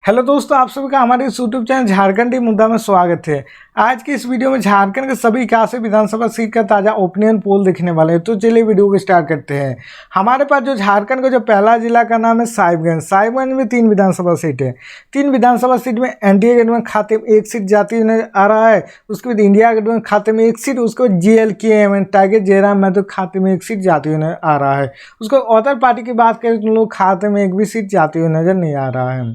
Hello दोस्तों, आप सभी का हमारे इस यूट्यूब चैनल झारखंडी मुद्दा में स्वागत है। आज की इस वीडियो में झारखंड के सभी 81 विधानसभा सीट का ताज़ा ओपिनियन पोल देखने वाले हैं। तो चलिए वीडियो को स्टार्ट करते हैं। हमारे पास जो झारखंड का जो पहला जिला का नाम है साहिबगंज। साहिबगंज में 3 विधानसभा सीट है। 3 विधानसभा सीट में एनडीए गठबंधन खाते में 1 सीट जाती हुई आ रहा है। उसके बाद इंडिया गठबंधन खाते में 1 सीट, उसके बाद GLKM टाइगर जयराम महतो खाते में 1 सीट जाती हुई आ रहा है। उसको अदर पार्टी की बात करें तो लोग खाते में 1 भी सीट जाती हुई नजर नहीं आ रहा है।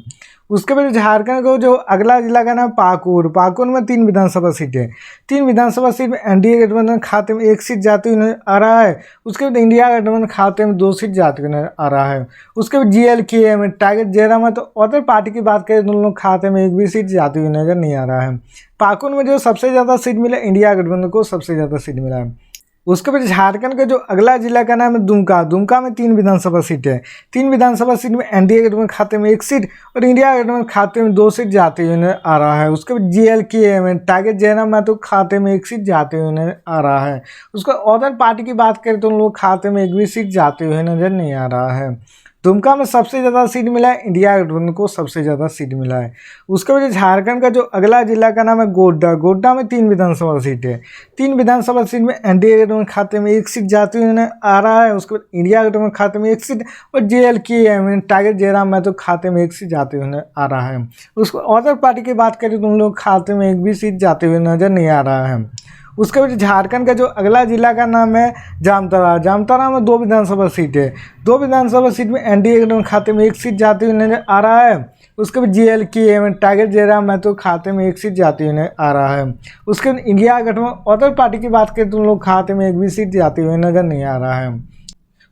उसके बाद झारखंड को जो अगला जिला का नाम पाकुड़। पाकुड़ में 3 विधानसभा सीट है। 3 विधानसभा सीट में एनडीए गठबंधन खाते में 1 सीट जाती हुई नजर आ रहा है। उसके बाद इंडिया गठबंधन खाते में 2 सीट जाती हुई नजर आ रहा है। उसके बाद GLKM टाइगर जयराम तो अदर पार्टी की बात करें तो लोग खाते में 1 भी सीट जाती हुई नजर नहीं आ रहा है। पाकुड़ में जो सबसे ज़्यादा सीट मिला इंडिया गठबंधन को सबसे ज़्यादा सीट मिला है। उसके बाद झारखंड का जो अगला जिला का नाम है दुमका। दुमका में 3 विधानसभा सीट है। 3 विधानसभा सीट में एनडीए गठबंधन खाते में 1 सीट और इंडिया गठबंधन खाते में 2 सीट जाते हुए आ रहा है। उसके बाद GLKM टाइगर जयराम महतो खाते में 1 सीट जाते हुए आ रहा है। उसको अदर पार्टी की बात करें तो उन लोग खाते में 1 भी सीट जाते हुए नजर नहीं आ रहा है। दुमका में सबसे ज़्यादा सीट मिला है इंडिया गठबंधन को सबसे ज़्यादा सीट मिला है। उसके बाद झारखंड का जो अगला जिला का नाम है गोड्डा। गोड्डा में 3 विधानसभा सीट है। 3 विधानसभा सीट में एनडीए गठबंधन खाते में 1 सीट जाती हुई आ रहा है। उसके बाद इंडिया गठबंधन खाते में 1 सीट और GLKM टाइगर जयराम महतो खाते में 1 सीट जाते हुए आ रहा है। उसको अदर पार्टी की बात करें तो उन लोग खाते में 1 भी सीट जाते हुए नजर नहीं आ रहा है। उसके बाद झारखंड का जो अगला जिला का नाम है जामताड़ा। जामताड़ा में 2 विधानसभा सीट है। 2 विधानसभा सीट में एनडीए गठबंधन खाते में 1 सीट जाती हुई नजर आ रहा है। उसके बाद GLKM टाइगर जयराम महतो खाते में 1 सीट जाती हुई आ रहा है। उसके बाद इंडिया गठबंधन अदर पार्टी की बात करें तो उन लोग खाते में 1 भी सीट जाती हुई नजर नहीं आ रहा है।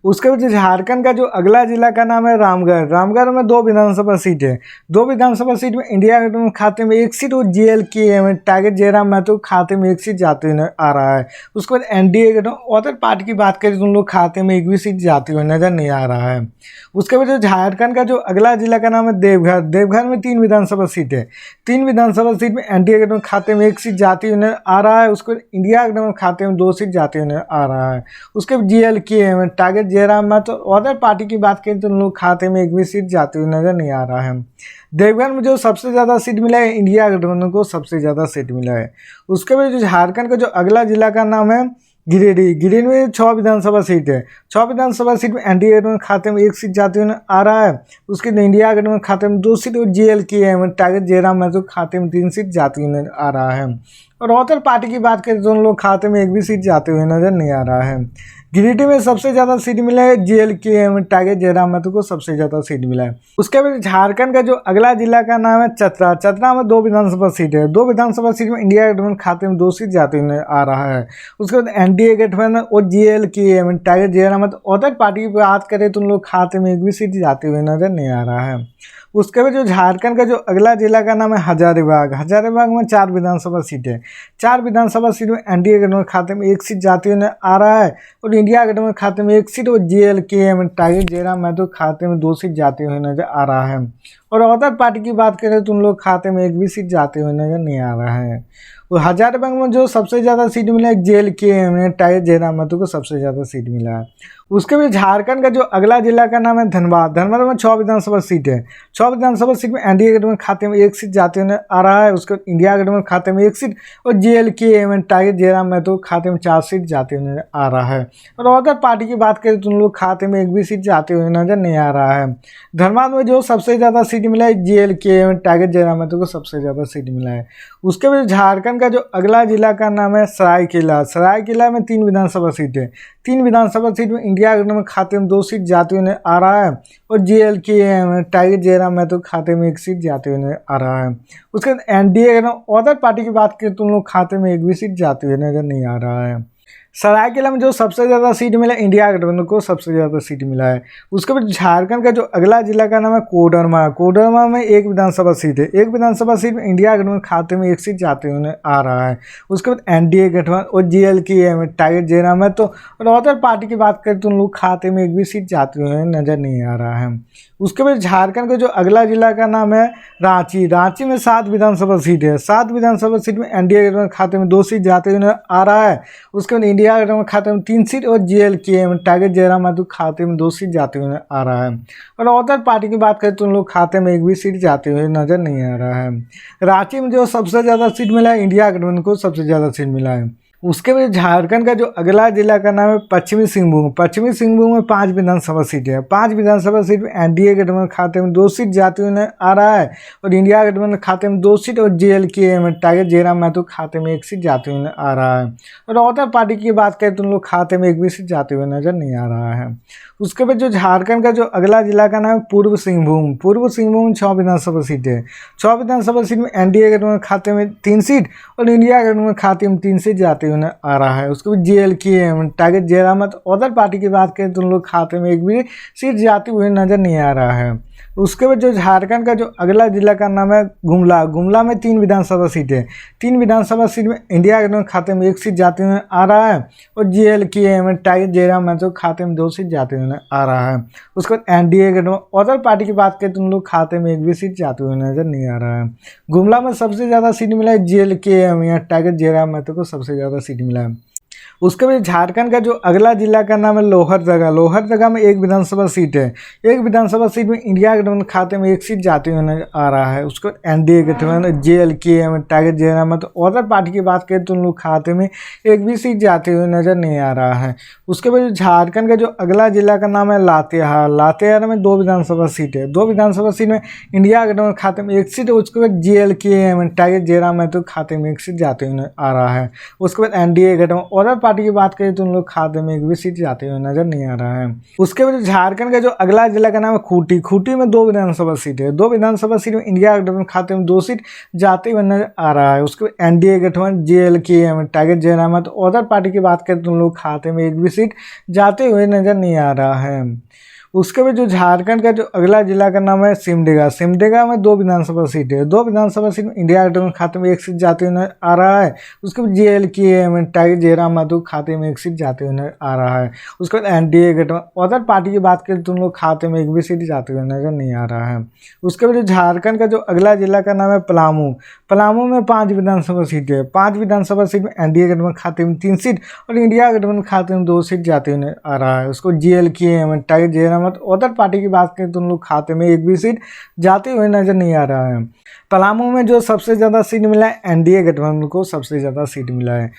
उसके बाद झारखंड का जो अगला जिला का नाम है रामगढ़। रामगढ़ में 2 विधानसभा सीट है। 2 विधानसभा सीट में इंडिया गठबंधन खाते में 1 सीट और GLKM टाइगर जयराम महतो खाते में 1 सीट जाते हुए आ रहा है। उसके बाद एनडीए गठबंधन अदर पार्टी की बात करें तो उन लोग खाते में 1 भी सीट जाती हुई नजर नहीं आ रहा है। उसके बाद झारखंड का जो अगला जिला का नाम है देवघर। देवघर में 3 विधानसभा सीट है। 3 विधानसभा सीट में एनडीए गठबंधन खाते में 1 सीट जाती हुई आ रहा है। उसके बाद इंडिया गठबंधन खाते में 2 सीट जाती हुई आ रहा है। उसके बाद GLKM Tiger Jairam Mahto other party की बात करें तो उन लोग खाते में 1 भी सीट जाती हुई नजर नहीं आ रहा है। देवघर में जो सबसे ज़्यादा सीट मिला है इंडिया गठबंधन को सबसे ज़्यादा सीट मिला है। उसके बाद जो झारखंड का जो अगला जिला का नाम है गिरिडीह। गिरिडीह में 6 विधानसभा सीट है। 6 विधानसभा सीट में एनडीए गठबंधन खाते में 1 सीट जाते हुए आ रहा है। उसके इंडिया गठबंधन खाते में 2 सीट और GLKM टाइगर जयराम महतो खाते में 3 सीट जाती हुई आ रहा है। और अदर पार्टी की बात करें तो उन लोग खाते में 1 भी सीट जाते हुए नजर नहीं आ रहा है। गिरिडीह में सबसे ज़्यादा सीट मिला है GLKM टाइगर जयराम महतो को सबसे ज़्यादा सीट मिला है। उसके बाद झारखंड का जो अगला जिला का नाम है चतरा। चतरा में 2 विधानसभा सीट है। 2 विधानसभा सीट में इंडिया गठबंधन खाते में 2 सीट जाते हुए आ रहा है। उसके बाद एनडीए गठबंधन और GLKM Tiger Jairam Mahto other party की बात करें तो उन लोग खाते में 1 भी सीट जाते हुए नजर नहीं आ रहा है। उसके बाद जो झारखंड का जो अगला जिला का नाम है हजारीबाग। हजारीबाग में 4 विधानसभा सीट है। 4 विधानसभा सीट में एनडीए गठबंधन खाते में 1 सीट जाती हुई आ रहा है और इंडिया गठबंधन खाते में 1 सीट और GLKM टाइगर जयराम महतो खाते में 2 सीट जाते हुए नजर आ रहा है। और अदर पार्टी की बात करें तो उन लोग खाते में 1 भी सीट जाते हुए नजर नहीं आ रहा है। और हजारीबाग में जो सबसे ज़्यादा सीट मिला है GLKM टाइगर जयराम महतो को सबसे ज़्यादा सीट मिला है। उसके बाद झारखंड का जो अगला जिला का नाम है धनबाद। धनबाद में 6 विधानसभा सीट है। 6 विधानसभा सीट में एनडीए गठबंधन खाते में 1 सीट जाते हुए आ रहा है। उसके बाद इंडिया गठबंधन खाते में 1 सीट और GLKM टाइगर जयराम महतो खाते में 4 सीट जाते हुए आ रहा है। और अदर पार्टी की बात करें तो उन लोग खाते में 1 भी सीट जाते हुए नजर नहीं आ रहा है। धनबाद में जो सबसे ज़्यादा सीट मिला है GLKM टाइगर जयराम महतो को सबसे ज़्यादा सीट मिला है। उसके बाद झारखंड का जो अगला जिला का नाम है सरायकेला। सरायकेला में 3 विधानसभा सीट है। 3 विधानसभा सीट में इंडिया गठबंधन खाते में 2 सीट जाते हुए आ रहा है और GLKM टाइगर जयराम महतो खाते में 1 सीट जाते हुए आ रहा है। उसके बाद एनडीए अदर पार्टी की बात करें तो उन लोग खाते में 1 भी सीट जाते हुए नजर नहीं आ रहा है। सरायकेला में जो सबसे ज़्यादा सीट मिला इंडिया गठबंधन को सबसे ज़्यादा सीट मिला है। उसके बाद झारखंड का जो अगला जिला का नाम है कोडरमा। कोडरमा में 1 विधानसभा सीट है। 1 विधानसभा सीट में इंडिया गठबंधन खाते में 1 सीट जाते हुए आ रहा है। उसके बाद एनडीए गठबंधन और GLKM टाइगर जयराम महतो और अदर पार्टी की बात करें तो उन लोग खाते में 1 भी सीट जाते हुए नजर नहीं आ रहा है। उसके बाद झारखंड का जो अगला जिला का नाम है रांची। रांची में 7 विधानसभा सीट है। 7 विधानसभा सीट में एनडीए गठबंधन खाते में 2 सीट जाते हुए आ रहा है। उसके बाद इंडिया गठबंधन खाते में 3 सीट और JLK टाइगर जयराम माथुर खाते में 2 सीट जाते हुए आ रहा है। और अदर पार्टी की बात करें तो उन लोग खाते में एक भी सीट जाते हुए नजर नहीं आ रहा है। रांची में जो सबसे ज़्यादा सीट मिला है इंडिया गठबंधन को सबसे ज़्यादा सीट मिला है। उसके बाद झारखंड का जो अगला जिला का नाम है पश्चिमी सिंहभूम। पश्चिमी सिंहभूम में 5 विधानसभा सीटें हैं। 5 विधानसभा सीट में एनडीए गठबंधन खाते में 2 सीट जाते हुए आ रहा है और इंडिया गठबंधन खाते में 2 सीट और JLK टाइगर जयराम माथुर खाते में 1 सीट जाते हुए आ रहा है। और अदर पार्टी की बात करें तो उन लोग खाते में 1 भी सीट जाते हुए नजर नहीं आ रहा है। उसके बाद जो झारखंड का जो अगला जिला का नाम है पूर्व सिंहभूम। पूर्व सिंहभूम में 6 विधानसभा सीटें हैं। 6 विधानसभा सीट में एनडीए गठबंधन खाते में 3 सीट और इंडिया गठबंधन खाते में 3 सीट जाते हुए आ रहा है। उसके बाद JLK tiger Jairam other party की बात करें तो उन लोग खाते में 1 भी सीट जाते हुए नजर नहीं आ रहा है। उसके बाद जो झारखंड का जो अगला जिला का नाम है गुमला। गुमला में 3 विधानसभा सीटें। 3 विधानसभा सीट में इंडिया गठबंधन खाते में 1 सीट जाते हुए आ रहा है और JLK टाइगर जयराम माथुर खाते में 2 सीट जाते हुए आ रहा है। उसके बाद एनडीए गठबंधन अदर पार्टी की बात करें तो उन लोग खाते में 1 भी सीट जाते हुए नजर नहीं आ रहा है। गुमला में सबसे ज़्यादा सीट मिला है JLK टाइगर जयराम माथुर को सबसे ज़्यादा सीट मिला है। उसके बाद झारखंड का जो अगला जिला का नाम है लोहरदगा। लोहरदगा में 1 विधानसभा सीट है। 1 विधानसभा सीट में इंडिया गठबंधन खाते में 1 सीट जाते हुए नजर आ रहा है। उसको एनडीए गठबंधन JLK टाइगर जयराम तो अदर पार्टी की बात करें तो उन लोग खाते में 1 भी सीट जाते हुए नजर नहीं आ रहा है। उसके बाद झारखंड का जो अगला जिला का नाम है लातेहार। लातेहार में 2 विधानसभा सीट है। 2 विधानसभा सीट में इंडिया गठबंधन खाते में 1 सीट है। उसके बाद JLK टाइगर जयराम तो खाते में 1 सीट जाते हुए आ रहा है। उसके बाद एनडीए गठबंधन अदर पार्टी की बात करें तो उन लोग खाते में 1 भी सीट जाते हुए नजर नहीं आ रहा है। उसके बाद झारखंड का जो अगला जिला का नाम है खूंटी। खूंटी में 2 विधानसभा सीट है। 2 विधानसभा सीट में इंडिया गठबंधन खाते में 2 सीट जाते हुए नजर आ रहा है। उसके बाद एनडीए गठबंधन JLK टाइगर जयराम तो अदर पार्टी की बात करें तो उन लोग खाते में 1 भी सीट जाते हुए नजर नहीं आ रहा है। उसके बाद जो झारखंड का जो अगला जिला का नाम है सिमडेगा। सिमडेगा में 2 विधानसभा सीट है। 2 विधानसभा सीट में इंडिया गठबंधन खाते में 1 सीट जाते हुए आ रहा है। उसके बाद JLK टाइगर जयराम माथुर खाते में 1 सीट जाते हुए आ रहा है। उसके बाद एनडीए गठबंधन अदर पार्टी की बात करें तो उन लोग खाते में 1 भी सीट जाते हुए नजर नहीं आ रहा है। उसके बाद झारखंड का जो अगला जिला का नाम है पलामू। पलामू में 5 विधानसभा सीटें है। 5 विधानसभा सीट में एनडीए गठबंधन खाते में 3 सीट और इंडिया गठबंधन खाते में 2 सीट जाते हुए आ रहा है। उसको JLK tiger Jairam other party की बात करें तो उन लोग खाते में 1 भी सीट जाते हुए नजर नहीं आ रहा है। पलामू में जो सबसे ज़्यादा सीट मिला है एनडीए गठबंधन को सबसे ज़्यादा सीट मिला है।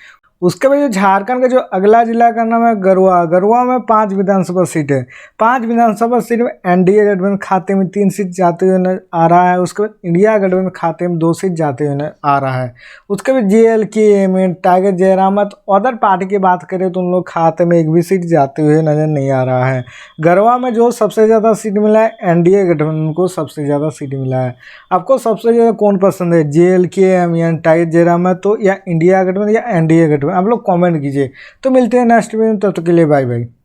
उसके बाद जो झारखंड का जो अगला जिला का नाम है गढ़वा। गढ़वा में 5 विधानसभा सीट है। 5 विधानसभा सीट में एनडीए गठबंधन खाते में 3 सीट जाते हुए नजर आ रहा है। उसके बाद इंडिया गठबंधन खाते में 2 सीट जाते हुए नजर आ रहा है। उसके बाद JLK tiger Jairam other party की बात करें तो उन लोग खाते में 1 भी सीट जाते हुए नजर नहीं आ रहा है। गढ़वा में जो सबसे ज़्यादा सीट मिला है एनडीए गठबंधन को सबसे ज़्यादा सीट मिला है। आपको सबसे ज़्यादा कौन पसंद है, JLK टाइगर जयराम तो या इंडिया गठबंधन या एनडीए गठबंधन? आप लोग कमेंट कीजिए। तो मिलते हैं नेक्स्ट वीडियो में, तब तक के लिए बाय बाय।